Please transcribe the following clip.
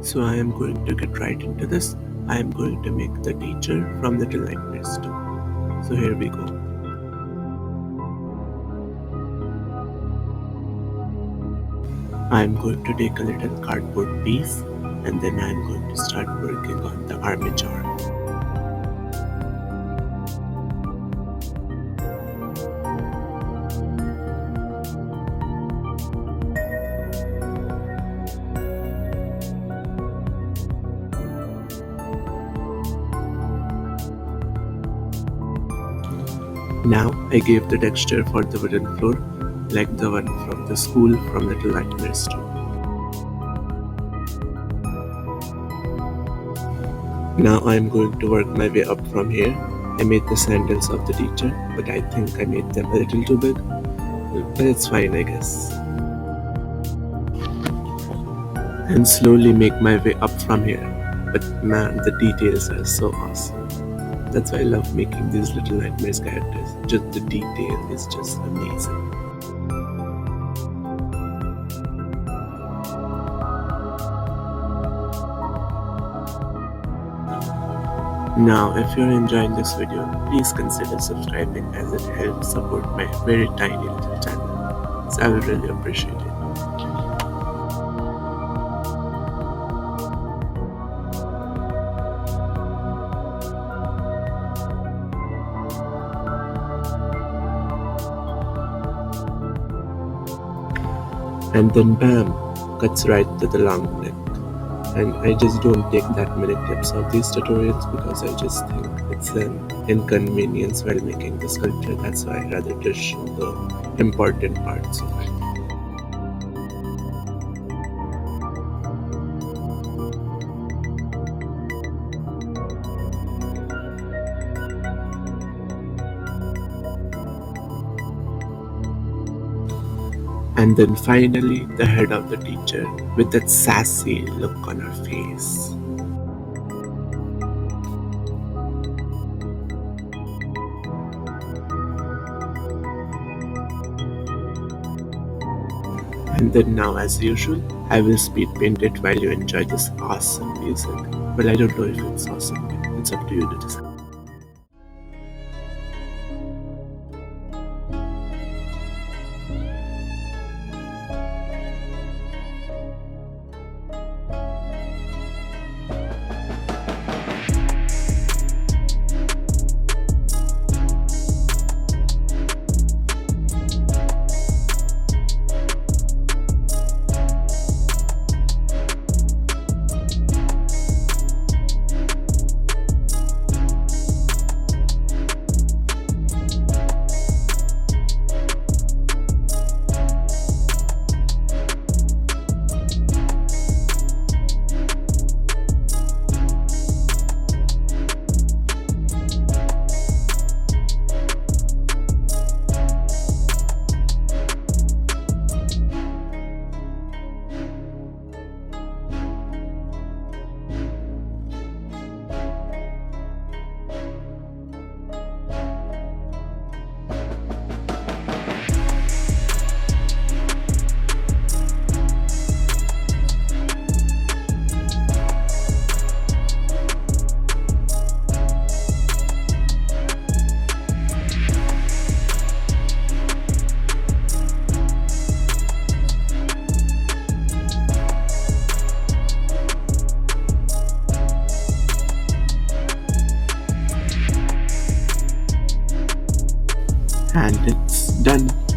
So I am going to get right into this. I am going to make the teacher from Little Nightmares 2. So here we go. I am going to take a little cardboard piece and then I am going to start working on the armature. Now I gave the texture for the wooden floor like the one from the school from Little Nightmares 2. Now I am going to work my way up from here. I made the sandals of the teacher, but I think I made them a little too big. But it's fine, I guess. And slowly make my way up from here. But man, the details are so awesome. That's why I love making these Little Nightmares characters. Just the detail is just amazing. Now, if you're enjoying this video, please consider subscribing as it helps support my very tiny little channel. So I would really appreciate it. And then bam, cuts right to the long neck. And I just don't take that many clips of these tutorials because I just think it's an inconvenience while making the sculpture. That's why I rather just show the important parts of it. And then finally, the head of the teacher with that sassy look on her face. And then now, as usual, I will speed paint it while you enjoy this awesome music. Well, I don't know if it's awesome. It's up to you to decide. And it's done.